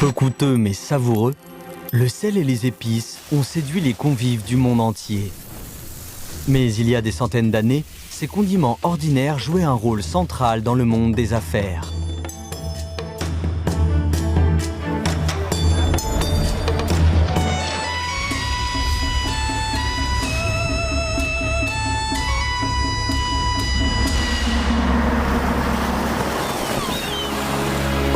Peu coûteux mais savoureux, le sel et les épices ont séduit les convives du monde entier. Mais il y a des centaines d'années, ces condiments ordinaires jouaient un rôle central dans le monde des affaires.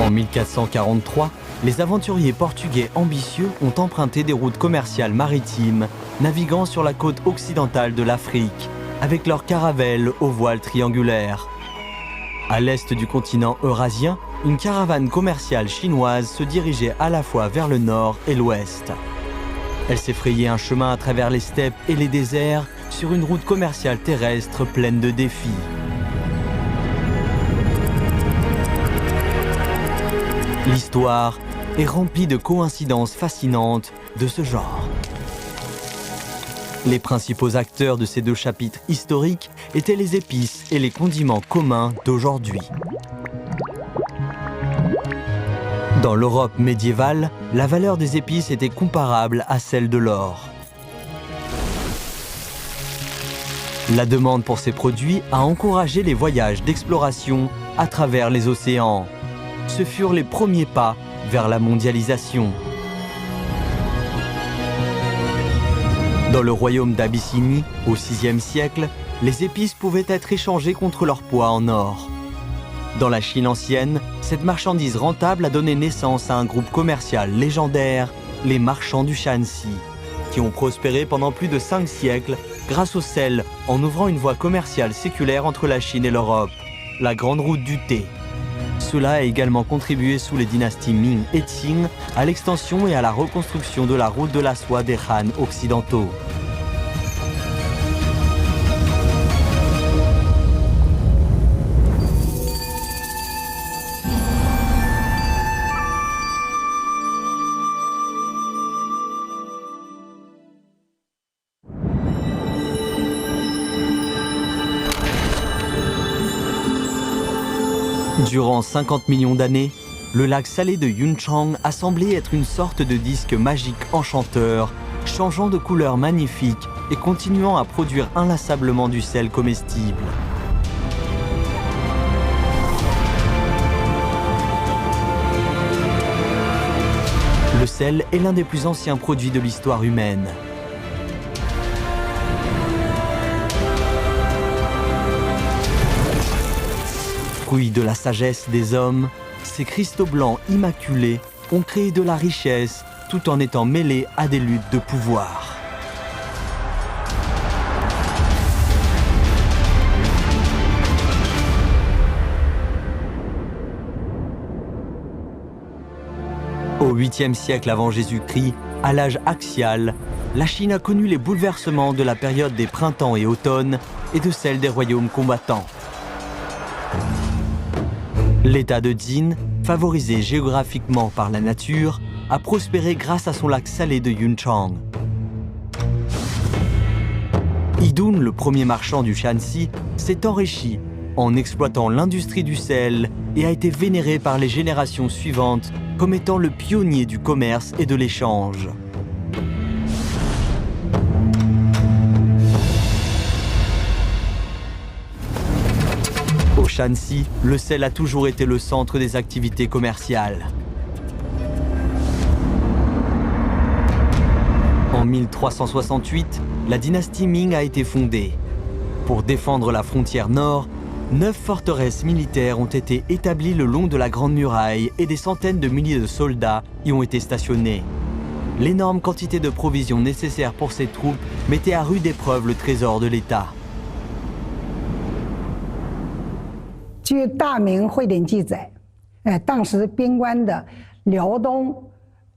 En 1443, les aventuriers portugais ambitieux ont emprunté des routes commerciales maritimes, naviguant sur la côte occidentale de l'Afrique, avec leurs caravelles aux voiles triangulaires. À l'est du continent eurasien, une caravane commerciale chinoise se dirigeait à la fois vers le nord et l'ouest. Elle s'effrayait un chemin à travers les steppes et les déserts sur une route commerciale terrestre pleine de défis. L'histoire est remplie de coïncidences fascinantes de ce genre. Les principaux acteurs de ces deux chapitres historiques étaient les épices et les condiments communs d'aujourd'hui. Dans l'Europe médiévale, la valeur des épices était comparable à celle de l'or. La demande pour ces produits a encouragé les voyages d'exploration à travers les océans. Ce furent les premiers pas vers la mondialisation. Dans le royaume d'Abyssinie, au VIe siècle, les épices pouvaient être échangées contre leur poids en or. Dans la Chine ancienne, cette marchandise rentable a donné naissance à un groupe commercial légendaire, les marchands du Shanxi, qui ont prospéré pendant plus de 5 siècles grâce au sel en ouvrant une voie commerciale séculaire entre la Chine et l'Europe, la grande route du thé. Cela a également contribué sous les dynasties Ming et Qing à l'extension et à la reconstruction de la route de la soie des Han occidentaux. Durant 50 millions d'années, le lac salé de Yunchang a semblé être une sorte de disque magique enchanteur, changeant de couleur magnifique et continuant à produire inlassablement du sel comestible. Le sel est l'un des plus anciens produits de l'histoire humaine. Fruit de la sagesse des hommes, ces cristaux blancs immaculés ont créé de la richesse tout en étant mêlés à des luttes de pouvoir. Au 8e siècle avant Jésus-Christ, à l'âge axial, la Chine a connu les bouleversements de la période des printemps et automnes et de celle des royaumes combattants. L'état de Jin, favorisé géographiquement par la nature, a prospéré grâce à son lac salé de Yunchang. Yidun, le premier marchand du Shanxi, s'est enrichi en exploitant l'industrie du sel et a été vénéré par les générations suivantes comme étant le pionnier du commerce et de l'échange. Au Shanxi, le sel a toujours été le centre des activités commerciales. En 1368, la dynastie Ming a été fondée. Pour défendre la frontière nord, 9 forteresses militaires ont été établies le long de la Grande Muraille et des centaines de milliers de soldats y ont été stationnés. L'énorme quantité de provisions nécessaires pour ces troupes mettait à rude épreuve le trésor de l'État. 据大明会典记载，当时边关的辽东、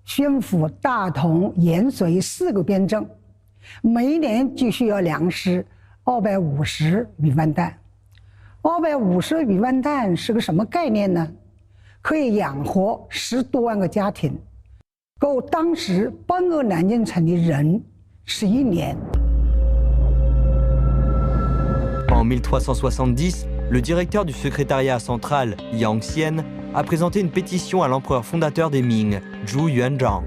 宣府、大同、延绥4个边镇，每一年就需要粮食250米万担。250米万担是个什么概念呢？可以养活10多万个家庭，够当时搬个南京城的人11年。En 1370, le directeur du secrétariat central, Yang Xian, a présenté une pétition à l'empereur fondateur des Ming, Zhu Yuanzhang.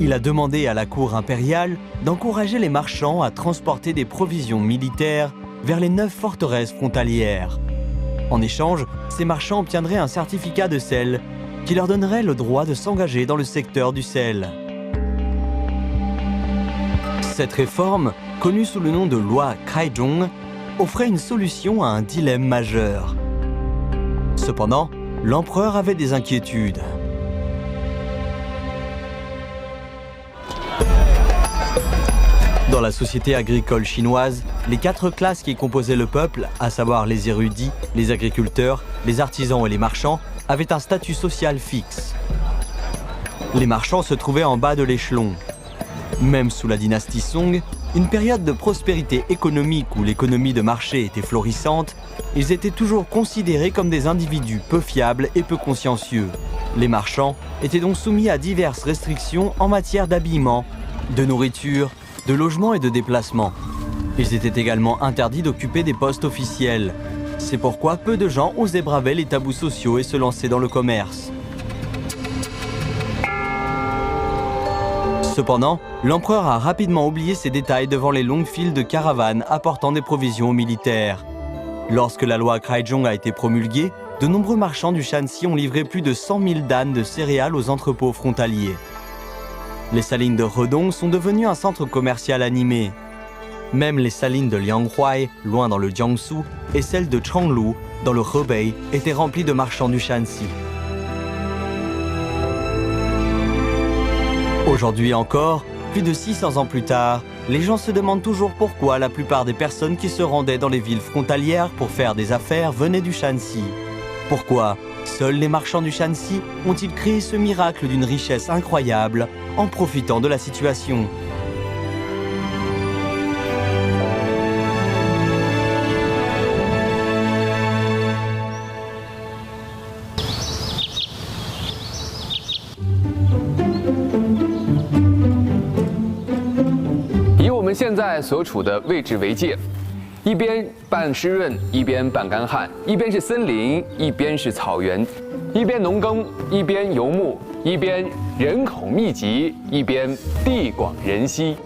Il a demandé à la cour impériale d'encourager les marchands à transporter des provisions militaires vers les 9 forteresses frontalières. En échange, ces marchands obtiendraient un certificat de sel qui leur donnerait le droit de s'engager dans le secteur du sel. Cette réforme, connue sous le nom de loi Kaizhong, offrait une solution à un dilemme majeur. Cependant, l'empereur avait des inquiétudes. Dans la société agricole chinoise, les 4 classes qui composaient le peuple, à savoir les érudits, les agriculteurs, les artisans et les marchands, avaient un statut social fixe. Les marchands se trouvaient en bas de l'échelon. Même sous la dynastie Song, une période de prospérité économique où l'économie de marché était florissante, ils étaient toujours considérés comme des individus peu fiables et peu consciencieux. Les marchands étaient donc soumis à diverses restrictions en matière d'habillement, de nourriture, de logement et de déplacement. Ils étaient également interdits d'occuper des postes officiels. C'est pourquoi peu de gens osaient braver les tabous sociaux et se lancer dans le commerce. Cependant, l'empereur a rapidement oublié ces détails devant les longues files de caravanes apportant des provisions aux militaires. Lorsque la loi Kaizhong a été promulguée, de nombreux marchands du Shanxi ont livré plus de 100 000 d'ânes de céréales aux entrepôts frontaliers. Les salines de Hedong sont devenues un centre commercial animé. Même les salines de Lianghuai, loin dans le Jiangsu, et celles de Chonglu, dans le Hebei, étaient remplies de marchands du Shanxi. Aujourd'hui encore, plus de 600 ans plus tard, les gens se demandent toujours pourquoi la plupart des personnes qui se rendaient dans les villes frontalières pour faire des affaires venaient du Shanxi. Pourquoi seuls les marchands du Shanxi ont-ils créé ce miracle d'une richesse incroyable en profitant de la situation ?以我们现在所处的位置为界，一边半湿润，一边半干旱，一边是森林，一边是草原，一边农耕，一边游牧，一边人口密集，一边地广人稀。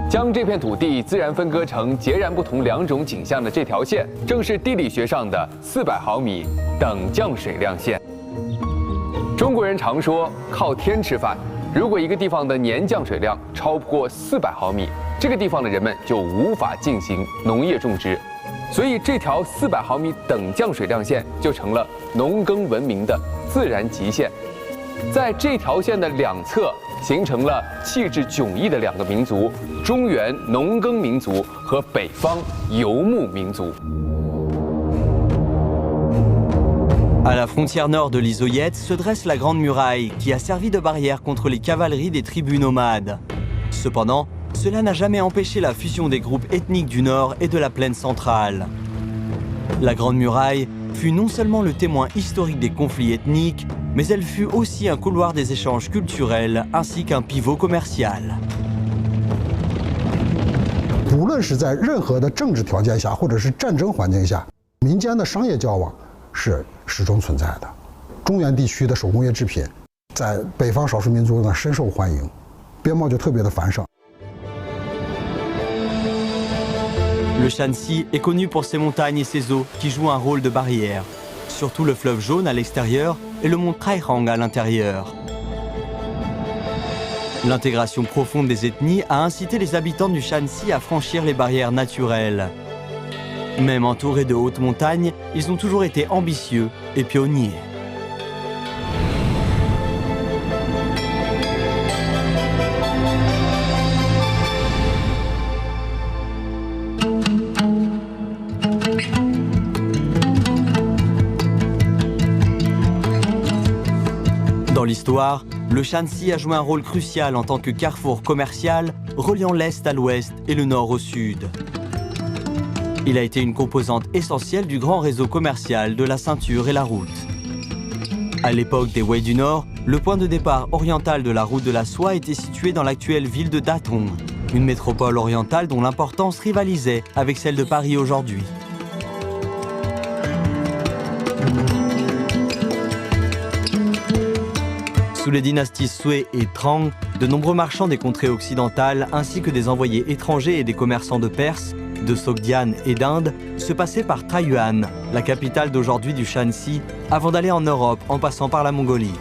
将这片土地自然分割成截然不同2种景象的这条线，正是地理学上的400毫米等降水量线。中国人常说靠天吃饭，如果一个地方的年降水量超过400毫米，这个地方的人们就无法进行农业种植，所以这条400毫米等降水量线就成了农耕文明的自然极限。在这条线的2侧形成了气质迥异的2个民族：中原农耕民族和北方游牧民族。À la frontière nord de l'Isoyet se dresse la Grande Muraille qui a servi de barrière contre les cavaleries des tribus nomades. Cependant, cela n'a jamais empêché la fusion des groupes ethniques du nord et de la plaine centrale. La Grande Muraille fut non seulement le témoin historique des conflits ethniques, mais elle fut aussi un couloir des échanges culturels ainsi qu'un pivot commercial. 无论是在任何的政治条件下，或者是战争环境下，民间的商业交往是始终存在的。中原地区的手工业制品，在北方少数民族呢深受欢迎，边贸就特别的繁盛。 Le Shanxi est connu pour ses montagnes et ses eaux qui jouent un rôle de barrière, surtout le fleuve Jaune à l'extérieur et le mont Taihang à l'intérieur. L'intégration profonde des ethnies a incité les habitants du Shanxi à franchir les barrières naturelles. Même entourés de hautes montagnes, ils ont toujours été ambitieux et pionniers. Dans l'histoire, le Shanxi a joué un rôle crucial en tant que carrefour commercial reliant l'Est à l'Ouest et le Nord au Sud. Il a été une composante essentielle du grand réseau commercial de la ceinture et la route. À l'époque des Wei du Nord, le point de départ oriental de la route de la soie était situé dans l'actuelle ville de Datong, une métropole orientale dont l'importance rivalisait avec celle de Paris aujourd'hui. Sous les dynasties Sui et Trang, de nombreux marchands des contrées occidentales ainsi que des envoyés étrangers et des commerçants de Perse, de Sogdiane et d'Inde se passaient par Taiyuan, la capitale d'aujourd'hui du Shanxi, avant d'aller en Europe en passant par la Mongolie.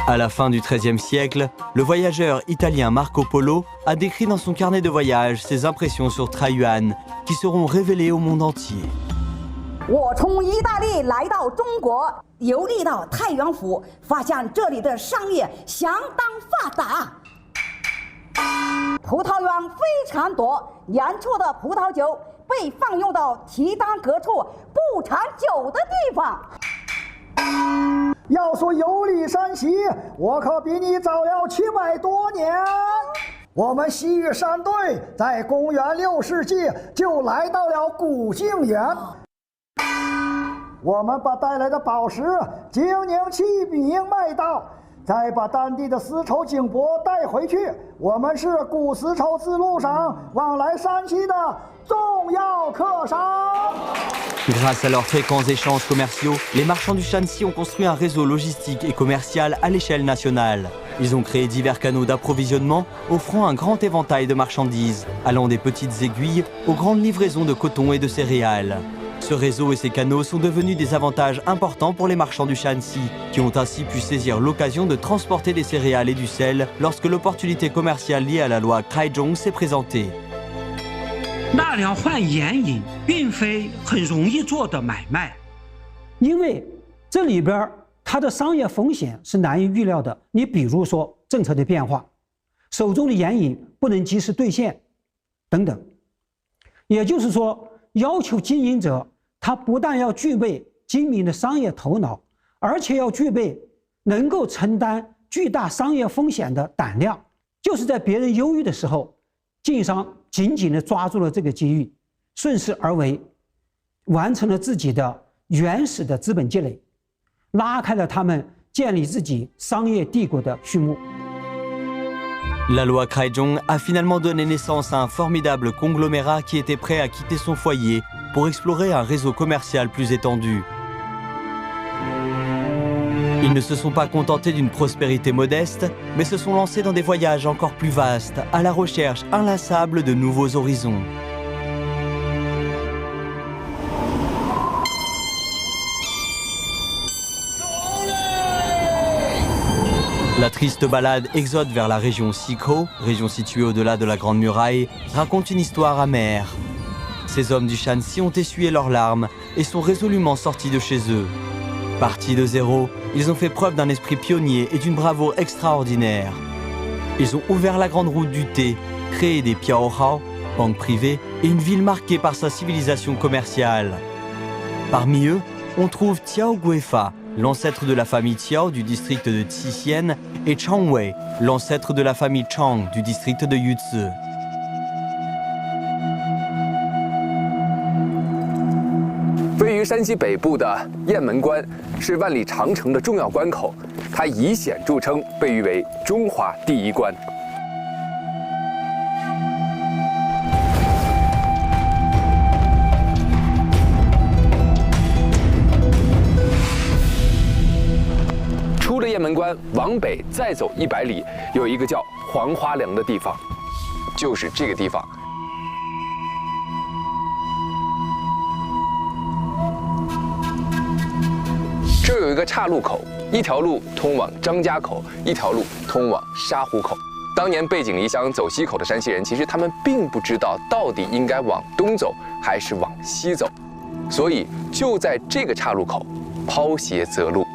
À la fin du XIIIe siècle, le voyageur italien Marco Polo a décrit dans son carnet de voyage ses impressions sur Taiyuan, qui seront révélées au monde entier. 我从意大利来到中国，游历到太原府，发现这里的商业相当发达，葡萄园非常多，远处的葡萄酒被放用到提当各处不产酒的地方。 要说游历山西，我可比你早了700多年。我们西域山队在公元6世纪就来到了古靖远，我们把带来的宝石、精宁器皿卖到，再把当地的丝绸锦帛带回去。我们是古丝绸之路上往来山西的重要客商。 Grâce à leurs fréquents échanges commerciaux, les marchands du Shanxi ont construit un réseau logistique et commercial à l'échelle nationale. Ils ont créé divers canaux d'approvisionnement, offrant un grand éventail de marchandises, allant des petites aiguilles aux grandes livraisons de coton et de céréales. Ce réseau et ces canaux sont devenus des avantages importants pour les marchands du Shanxi, qui ont ainsi pu saisir l'occasion de transporter des céréales et du sel lorsque l'opportunité commerciale liée à la loi Kaizhong s'est présentée. 纳粮换盐引并非很容易做的买卖，因为这里边它的商业风险是难以预料的。你比如说政策的变化，手中的盐引不能及时兑现，等等。也就是说，要求经营者他不但要具备精明的商业头脑，而且要具备能够承担巨大商业风险的胆量。就是在别人忧郁的时候，晋商 紧紧地抓住了这个机遇，顺势而为，完成了自己的原始的资本积累，拉开了他们建立自己商业帝国的序幕。 La loi Kaizhong a finalement donné naissance à un formidable conglomérat qui était prêt à quitter son foyer pour explorer un réseau commercial plus étendu. Ils ne se sont pas contentés d'une prospérité modeste, mais se sont lancés dans des voyages encore plus vastes, à la recherche inlassable de nouveaux horizons. La triste balade Exode vers la région Sikho, région située au-delà de la Grande Muraille, raconte une histoire amère. Ces hommes du Shanxi ont essuyé leurs larmes et sont résolument sortis de chez eux. Partis de zéro, ils ont fait preuve d'un esprit pionnier et d'une bravoure extraordinaire. Ils ont ouvert la grande route du thé, créé des piaohao, banques privées, et une ville marquée par sa civilisation commerciale. Parmi eux, on trouve Tiao Guifa, l'ancêtre de la famille Tiao du district de Xixien, et Chang Wei, l'ancêtre de la famille Chang du district de Yuzhi. 位于山西北部的雁门关是万里长城的重要关口，它以险著称，被誉为中华第一关。出了雁门关，往北再走100里，有一个叫黄花梁的地方，就是这个地方。 这有一个岔路口，一条路通往张家口，一条路通往沙湖口。当年背井离乡走西口的山西人，其实他们并不知道到底应该往东走还是往西走，所以就在这个岔路口抛鞋择路。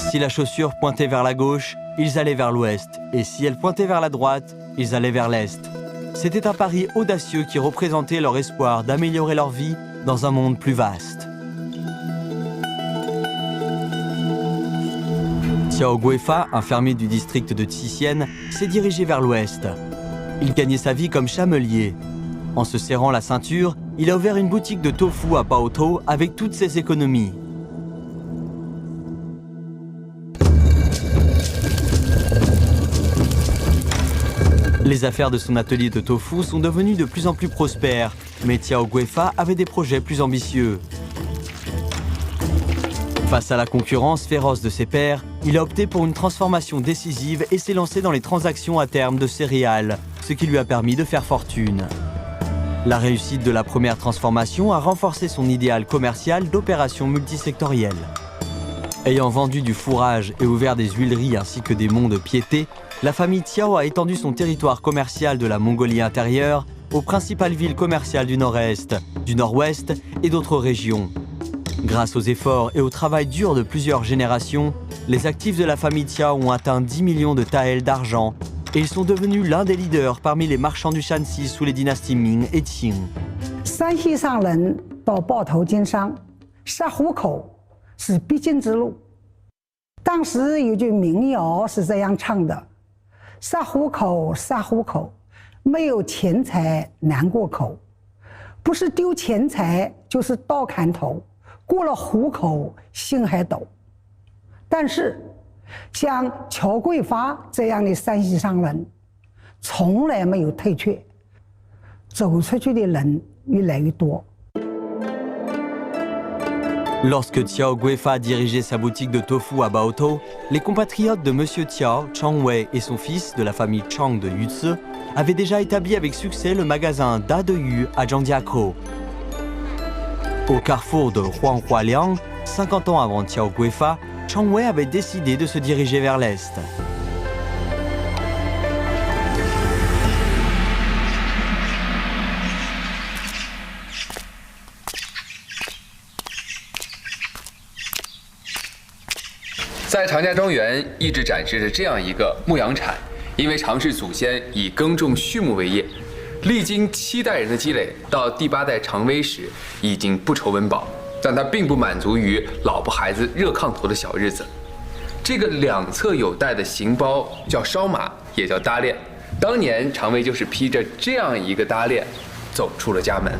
Si la chaussure pointait vers la gauche, ils allaient vers l'ouest, et si elle pointait vers la droite, ils allaient vers l'est. C'était un pari audacieux qui représentait leur espoir d'améliorer leur vie dans un monde plus vaste. Xiao Guifa, un fermier du district de Xixian, s'est dirigé vers l'ouest. Il gagnait sa vie comme chamelier. En se serrant la ceinture, il a ouvert une boutique de tofu à Baotou avec toutes ses économies. Les affaires de son atelier de tofu sont devenues de plus en plus prospères, mais Xiao Guifa avait des projets plus ambitieux. Face à la concurrence féroce de ses pairs, il a opté pour une transformation décisive et s'est lancé dans les transactions à terme de céréales, ce qui lui a permis de faire fortune. La réussite de la première transformation a renforcé son idéal commercial d'opération multisectorielle. Ayant vendu du fourrage et ouvert des huileries ainsi que des monts de piété, la famille Xiao a étendu son territoire commercial de la Mongolie intérieure aux principales villes commerciales du nord-est, du nord-ouest et d'autres régions. Grâce aux efforts et au travail dur de plusieurs générations, les actifs de la famille Xiao ont atteint 10 millions de taels d'argent et ils sont devenus l'un des leaders parmi les marchands du Shanxi sous les dynasties Ming et Qing. 山西上人到抱头经商，杀虎口是必经之路。当时有句民谣是这样唱的：“杀虎口，杀虎口，没有钱财难过口，不是丢钱财，就是刀砍头。过了虎口，心还抖。”但是，像乔桂发这样的山西商人，从来没有退却，走出去的人越来越多。 Lorsque Xiao Guifa dirigeait sa boutique de tofu à Baotou, les compatriotes de Monsieur Xiao, Chang Wei et son fils de la famille Chang de Yutze avaient déjà établi avec succès le magasin Da de Yu à Zhangjiakou. Au carrefour de Huanghualiang, 50 ans avant Xiao Guifa, Chang Wei avait décidé de se diriger vers l'est. « 在长家庄园一直展示着这样一个牧羊铲，因为常氏祖先以耕种畜牧为业，历经7代人的积累，到第8代常威时已经不愁温饱，但他并不满足于老婆孩子热炕头的小日子。这个两侧有带的行包叫烧马，也叫搭链。当年常威就是披着这样一个搭链走出了家门。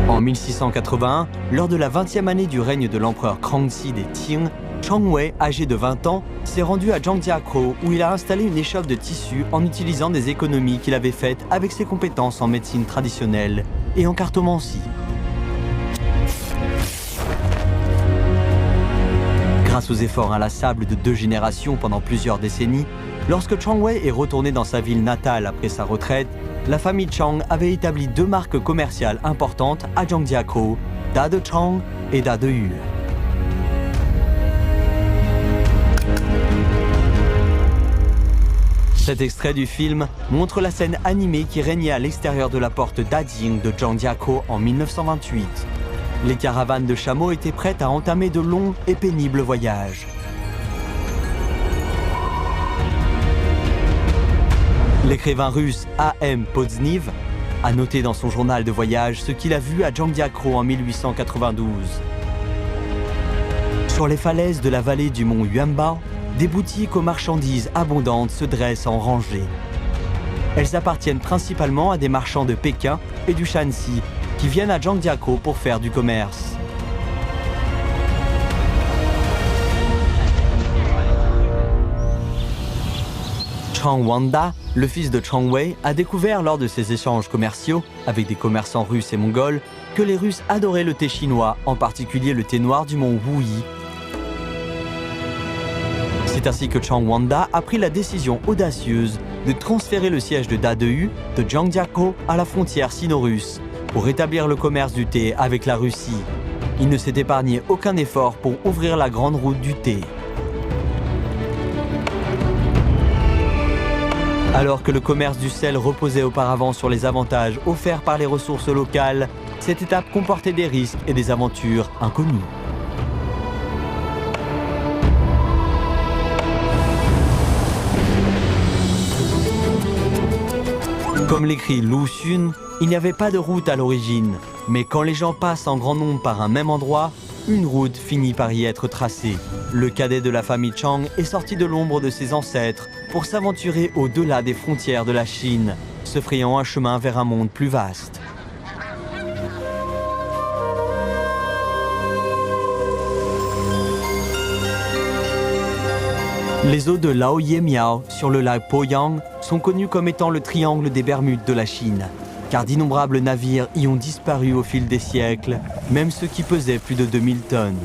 En 1681, lors de la 20e année du règne de l'empereur Kangxi des Qing, Chang Wei, âgé de 20 ans, s'est rendu à Zhangjiakou où il a installé une échoffe de tissu en utilisant des économies qu'il avait faites avec ses compétences en médecine traditionnelle et en cartomancie. Grâce aux efforts inlassables de 2 générations pendant plusieurs décennies, lorsque Chang Wei est retourné dans sa ville natale après sa retraite, la famille Chang avait établi 2 marques commerciales importantes à Zhangjiakou, Da de Chang et Da de Yu. Cet extrait du film montre la scène animée qui régnait à l'extérieur de la porte d'Ading de Zhangjiakou en 1928. Les caravanes de chameaux étaient prêtes à entamer de longs et pénibles voyages. L'écrivain russe A.M. Pozniv a noté dans son journal de voyage ce qu'il a vu à Zhangjiakou en 1892. Sur les falaises de la vallée du mont Yuanbao, des boutiques aux marchandises abondantes se dressent en rangées. Elles appartiennent principalement à des marchands de Pékin et du Shanxi qui viennent à Zhangjiakou pour faire du commerce. Chang Wanda, le fils de Chang Wei, a découvert lors de ses échanges commerciaux avec des commerçants russes et mongols que les Russes adoraient le thé chinois, en particulier le thé noir du mont Wuyi. C'est ainsi que Chang Wanda a pris la décision audacieuse de transférer le siège de Da de Yu de Zhangjiakou à la frontière sino-russe pour rétablir le commerce du thé avec la Russie. Il ne s'est épargné aucun effort pour ouvrir la grande route du thé. Alors que le commerce du sel reposait auparavant sur les avantages offerts par les ressources locales, cette étape comportait des risques et des aventures inconnues. Comme l'écrit Lu Xun, il n'y avait pas de route à l'origine, mais quand les gens passent en grand nombre par un même endroit, une route finit par y être tracée. Le cadet de la famille Chang est sorti de l'ombre de ses ancêtres pour s'aventurer au-delà des frontières de la Chine, se frayant un chemin vers un monde plus vaste. Les eaux de Laoye Miao sur le lac Poyang sont connues comme étant le triangle des Bermudes de la Chine, car d'innombrables navires y ont disparu au fil des siècles, même ceux qui pesaient plus de 2000 tonnes.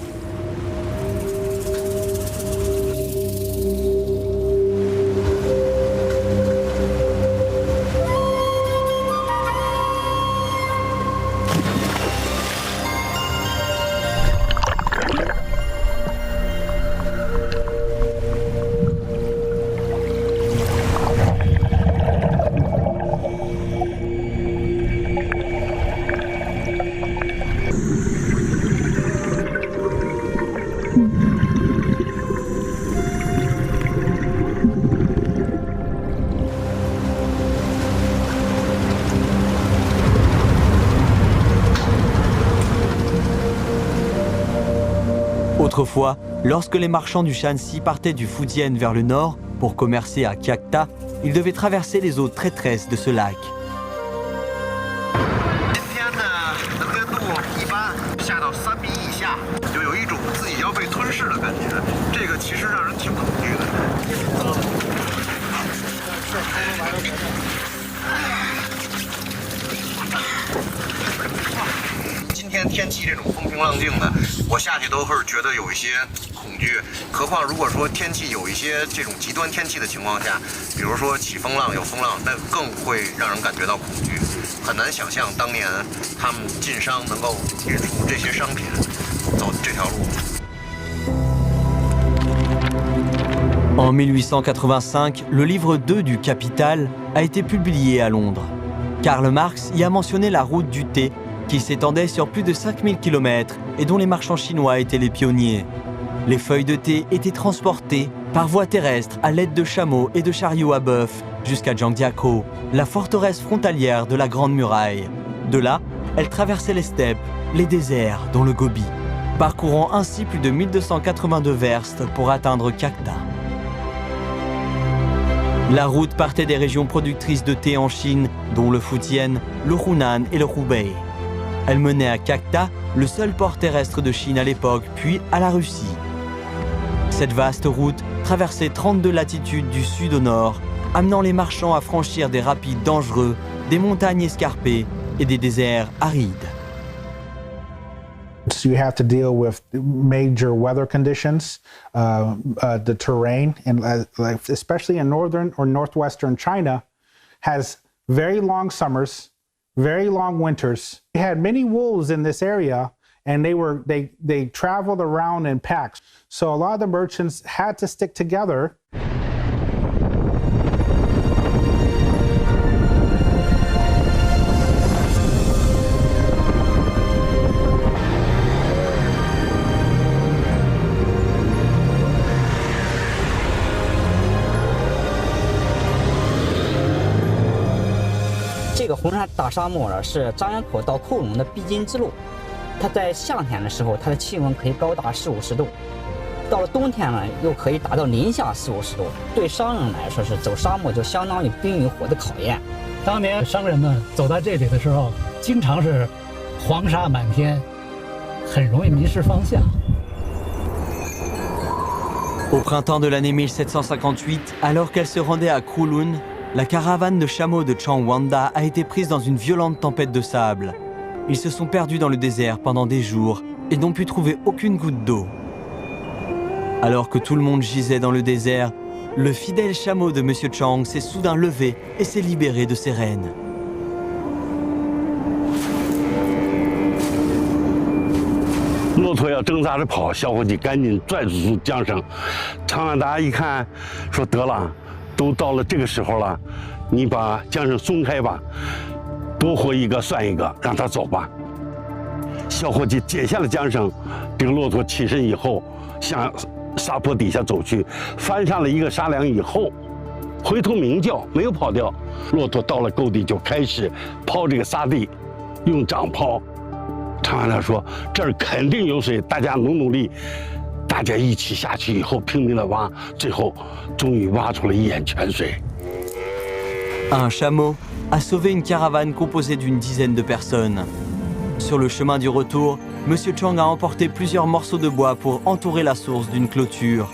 Autrefois, lorsque les marchands du Shanxi partaient du Fujian vers le nord pour commercer à Kiakta, ils devaient traverser les eaux traîtresses de ce lac. En 1885, le livre 2 du Capital a été publié à Londres. Karl Marx y a mentionné la route du thé qui s'étendait sur plus de 5000 km et dont les marchands chinois étaient les pionniers. Les feuilles de thé étaient transportées par voie terrestre à l'aide de chameaux et de chariots à bœuf jusqu'à Zhangjiakou, la forteresse frontalière de la Grande Muraille. De là, elles traversaient les steppes, les déserts, dont le Gobi, parcourant ainsi plus de 1282 verstes pour atteindre Kiakta. La route partait des régions productrices de thé en Chine, dont le Fujian, le Hunan et le Hubei. Elle menait à Kiakta, le seul port terrestre de Chine à l'époque, puis à la Russie. Cette vaste route traversait 32 latitudes du sud au nord, amenant les marchands à franchir des rapides dangereux, des montagnes escarpées et des déserts arides. So you have to deal with major weather conditions, the terrain, and especially in northern or northwestern China, has very long summers, very long winters. We had many wolves in this area, and they traveled around in packs. So a lot of the merchants had to stick together.这个红山大沙漠呢，是张家口到库隆的必经之路。它在夏天的时候，它的气温可以高达40-50度，到了冬天呢，又可以达到零下40-50度。对商人来说，是走沙漠就相当于冰与火的考验。当年商人们走到这里的时候，经常是黄沙满天，很容易迷失方向。 Au printemps de l'année 1758, alors qu'elle se rendait à Kowloon, la caravane de chameaux de Chang Wanda a été prise dans une violente tempête de sable. Ils se sont perdus dans le désert pendant des jours et n'ont pu trouver aucune goutte d'eau. Alors que tout le monde gisait dans le désert, le fidèle chameau de Monsieur Chang s'est soudain levé et s'est libéré de ses rênes. « 骆驼要挣扎着跑，小伙计赶紧拽住缰绳。长安达一看，说得了，都到了这个时候了，你把缰绳松开吧，多活一个算一个，让他走吧。”小伙计解下了缰绳，这个骆驼起身以后，向沙坡底下走去，翻上了一个沙梁以后，回头鸣叫，没有跑掉。骆驼到了沟底就开始刨这个沙地，用掌刨。长安他说这儿肯定有水，大家努力。大家一起下去以后拼命的挖，最后终于挖出了一眼泉水。Un chameau a sauvé une caravane composée d'une dizaine de personnes. Sur le chemin du retour, M. Chang a emporté plusieurs morceaux de bois pour entourer la source d'une clôture.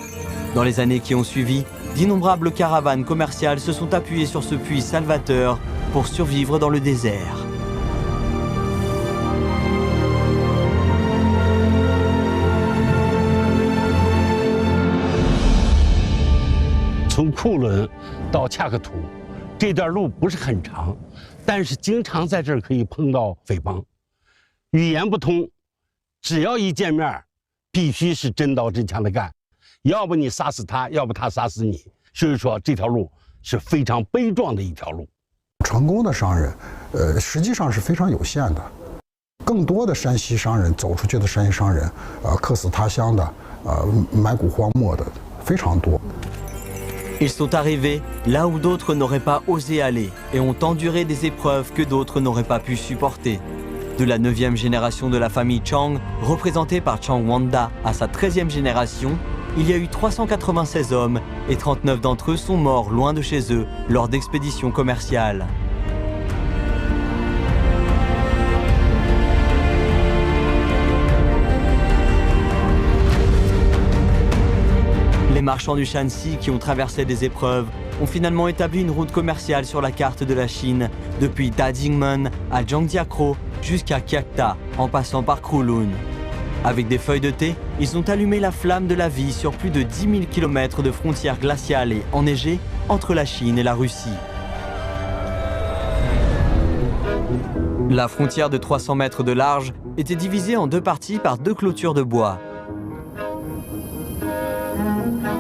Dans les années qui ont suivi, d'innombrables caravanes commerciales se sont appuyées sur ce puits salvateur pour survivre dans le désert. 从库伦到恰克图，这段路不是很长，但是经常在这儿可以碰到匪帮，语言不通，只要一见面，必须是真刀真枪的干，要不你杀死他，要不他杀死你。所以说这条路是非常悲壮的一条路。成功的商人，实际上是非常有限的。更多的山西商人走出去的山西商人，客死他乡的，埋骨荒漠的非常多。 Ils sont arrivés là où d'autres n'auraient pas osé aller et ont enduré des épreuves que d'autres n'auraient pas pu supporter. De la 9e génération de la famille Chang, représentée par Chang Wanda, à sa 13e génération, il y a eu 396 hommes et 39 d'entre eux sont morts loin de chez eux lors d'expéditions commerciales. Les marchands du Shanxi qui ont traversé des épreuves ont finalement établi une route commerciale sur la carte de la Chine, depuis Dajingmen à Zhangjiakou jusqu'à Kiakta, en passant par Kowloon. Avec des feuilles de thé, ils ont allumé la flamme de la vie sur plus de 10 000 km de frontières glaciales et enneigées entre la Chine et la Russie. La frontière de 300 mètres de large était divisée en deux parties par deux clôtures de bois.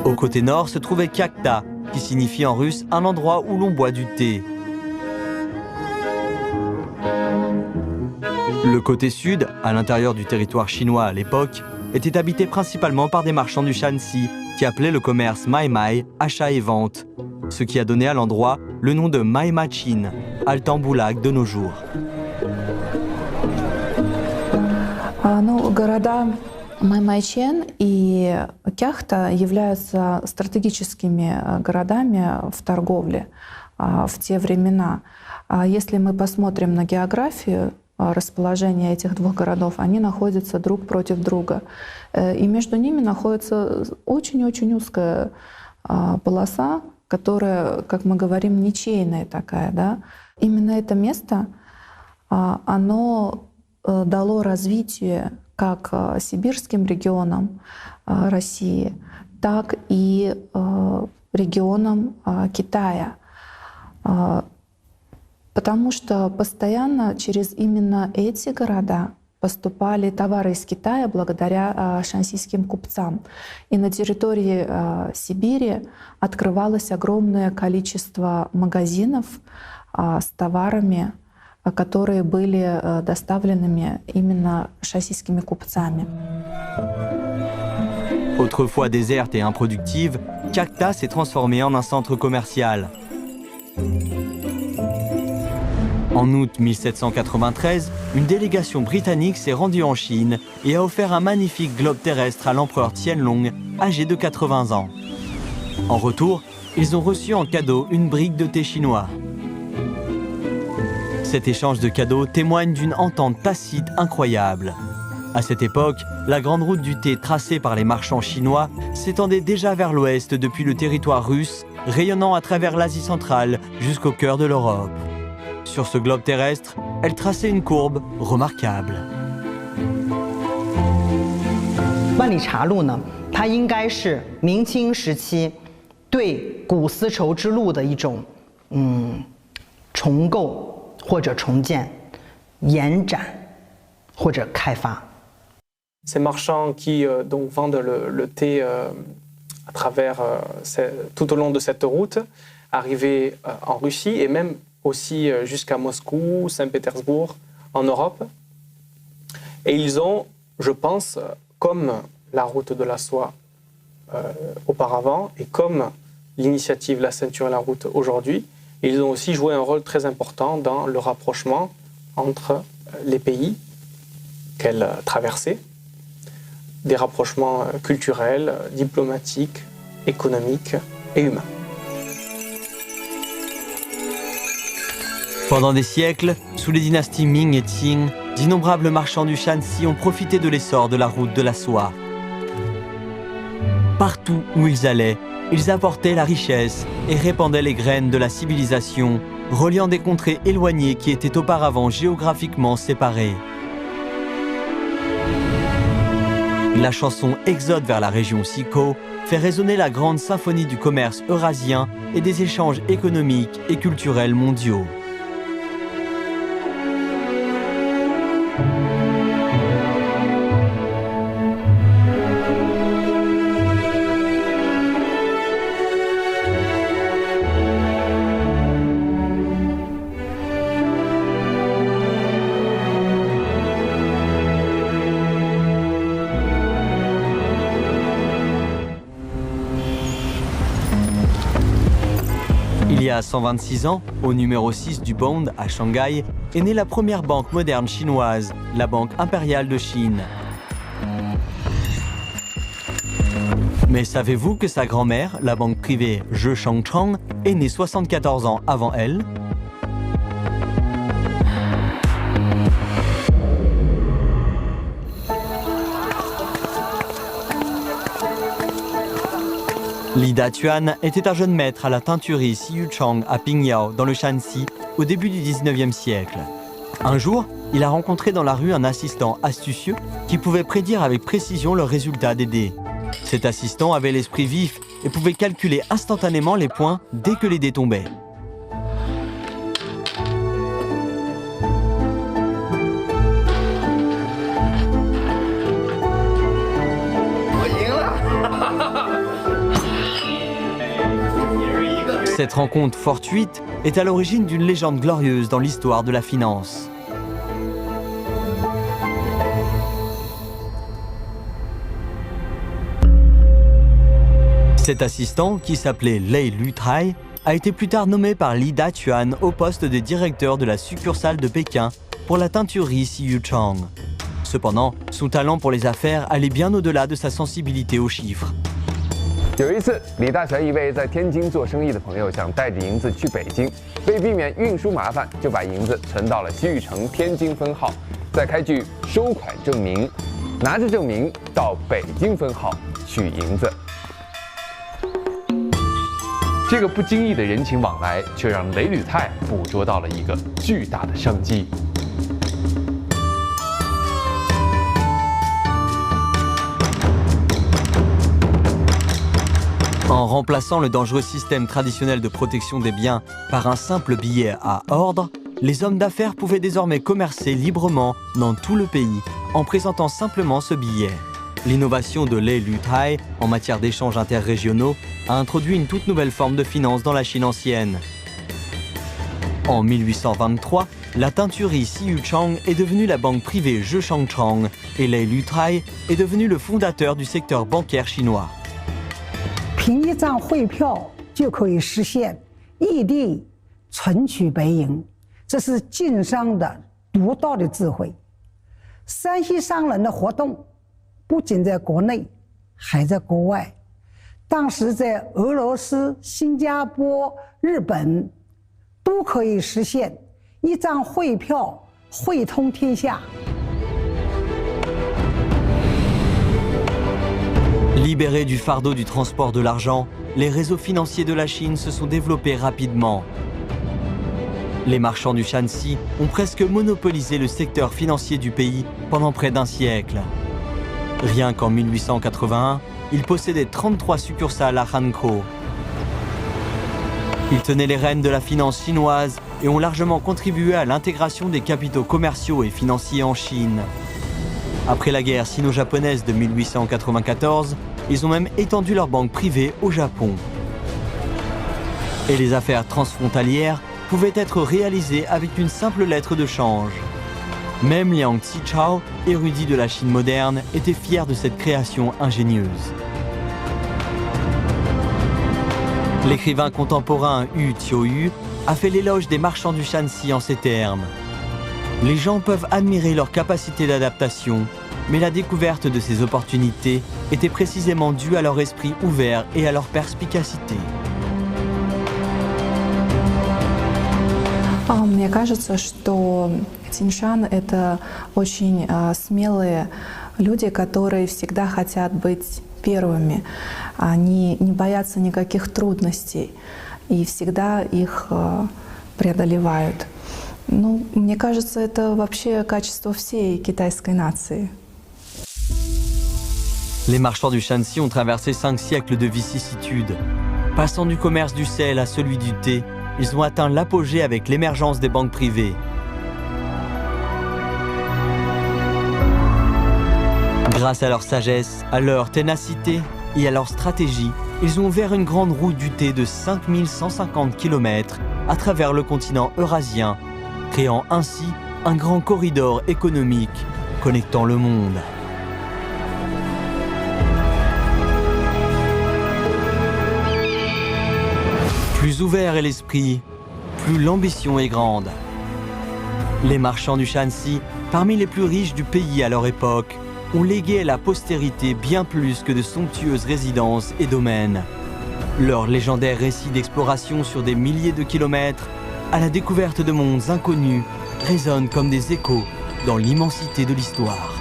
Au côté nord se trouvait Kiakta, qui signifie en russe un endroit où l'on boit du thé. Le côté sud, à l'intérieur du territoire chinois à l'époque, était habité principalement par des marchands du Shanxi qui appelaient le commerce Mai Mai, achat et vente, ce qui a donné à l'endroit le nom de Mai Machin, Altambulag de nos jours. Маймайчен и Кяхта являются стратегическими городами в торговле в те времена. Если мы посмотрим на географию расположения этих двух городов, они находятся друг против друга. И между ними находится очень-очень узкая полоса, которая, как мы говорим, ничейная такая. Да? Именно это место, оно дало развитие как сибирским регионам России, так и регионам Китая. Потому что постоянно через именно эти города поступали товары из Китая благодаря шаньсийским купцам. И на территории Сибири открывалось огромное количество магазинов с товарами, которые были доставленными именно шаньсийскими купцами. Autrefois déserte et improductive, Kiakta s'est transformée en un centre commercial. En août 1793, une délégation britannique s'est rendue en Chine et a offert un magnifique globe terrestre à l'empereur Qianlong, âgé de 80 ans. En retour, ils ont reçu en cadeau une brique de thé chinois. Cet échange de cadeaux témoigne d'une entente tacite incroyable. À cette époque, la grande route du thé tracée par les marchands chinois s'étendait déjà vers l'ouest depuis le territoire russe, rayonnant à travers l'Asie centrale jusqu'au cœur de l'Europe. Sur ce globe terrestre, elle traçait une courbe remarquable. 万里茶路呢，它应该是明清时期对古丝绸之路的一种重构或者重建、延展或者开发。Ces marchands qui donc vendent le thé à travers tout au long de cette route, arrivaient en Russie et même aussi jusqu'à Moscou, Saint-Pétersbourg, en Europe. Et ils ont, je pense, comme la route de la soie auparavant et comme l'initiative La Ceinture et la Route aujourd'hui, ils ont aussi joué un rôle très important dans le rapprochement entre les pays qu'elle traversait, des rapprochements culturels, diplomatiques, économiques et humains. Pendant des siècles, sous les dynasties Ming et Qing, d'innombrables marchands du Shanxi ont profité de l'essor de la route de la soie. Partout où ils allaient, ils apportaient la richesse et répandaient les graines de la civilisation, reliant des contrées éloignées qui étaient auparavant géographiquement séparées. La chanson Exode vers la région Sikou fait résonner la grande symphonie du commerce eurasien et des échanges économiques et culturels mondiaux. Il y a 126 ans, au numéro 6 du Bund à Shanghai, est née la première banque moderne chinoise, la Banque impériale de Chine. Mais savez-vous que sa grand-mère, la banque privée Zhe Shangchang, est née 74 ans avant elle ? Li Datuan était un jeune maître à la teinturerie Xiyuchang à Pingyao, dans le Shanxi, au début du 19e siècle. Un jour, il a rencontré dans la rue un assistant astucieux qui pouvait prédire avec précision le résultat des dés. Cet assistant avait l'esprit vif et pouvait calculer instantanément les points dès que les dés tombaient. Cette rencontre fortuite est à l'origine d'une légende glorieuse dans l'histoire de la finance. Cet assistant, qui s'appelait Lei Lutai, a été plus tard nommé par Li Datuan au poste de directeur de la succursale de Pékin pour la teinturerie Xiyuchang. Cependant, son talent pour les affaires allait bien au-delà de sa sensibilité aux chiffres. 有一次，李大全一位在天津做生意的朋友想带着银子去北京，为避免运输麻烦，就把银子存到了西域城天津分号，再开具收款证明，拿着证明到北京分号取银子。这个不经意的人情往来，却让雷吕泰捕捉到了一个巨大的商机。 En remplaçant le dangereux système traditionnel de protection des biens par un simple billet à ordre, les hommes d'affaires pouvaient désormais commercer librement dans tout le pays en présentant simplement ce billet. L'innovation de Lei Lutai en matière d'échanges interrégionaux a introduit une toute nouvelle forme de finance dans la Chine ancienne. En 1823, la teinturerie Xiyuchang est devenue la banque privée Zhe Shangchang et Lei Lutai est devenu le fondateur du secteur bancaire chinois. 凭一张汇票就可以实现异地存取白银，这是经商的独到的智慧。山西商人的活动不仅在国内，还在国外。当时在俄罗斯、新加坡、日本都可以实现一张汇票汇通天下。 Libérés du fardeau du transport de l'argent, les réseaux financiers de la Chine se sont développés rapidement. Les marchands du Shanxi ont presque monopolisé le secteur financier du pays pendant près d'un siècle. Rien qu'en 1881, ils possédaient 33 succursales à Hankou. Ils tenaient les rênes de la finance chinoise et ont largement contribué à l'intégration des capitaux commerciaux et financiers en Chine. Après la guerre sino-japonaise de 1894, ils ont même étendu leur banque privée au Japon. Et les affaires transfrontalières pouvaient être réalisées avec une simple lettre de change. Même Liang Qichao, érudit de la Chine moderne, était fier de cette création ingénieuse. L'écrivain contemporain Hu Qiuyu a fait l'éloge des marchands du Shanxi en ces termes. Les gens peuvent admirer leur capacité d'adaptation, mais la découverte de ces opportunités était précisément due à leur esprit ouvert et à leur perspicacité. Мне кажется, что Циншан — это очень смелые люди, которые всегда хотят быть первыми. Они не боятся никаких трудностей и всегда их преодолевают. Ну, мне кажется, это вообще качество всей китайской нации. Les marchands du Shanxi ont traversé 5 siècles de vicissitudes. Passant du commerce du sel à celui du thé, ils ont atteint l'apogée avec l'émergence des banques privées. Grâce à leur sagesse, à leur ténacité et à leur stratégie, ils ont ouvert une grande route du thé de 5150 km à travers le continent eurasien, créant ainsi un grand corridor économique connectant le monde. Plus ouvert est l'esprit, plus l'ambition est grande. Les marchands du Shanxi, parmi les plus riches du pays à leur époque, ont légué à la postérité bien plus que de somptueuses résidences et domaines. Leurs légendaires récits d'exploration sur des milliers de kilomètres, à la découverte de mondes inconnus, résonnent comme des échos dans l'immensité de l'histoire.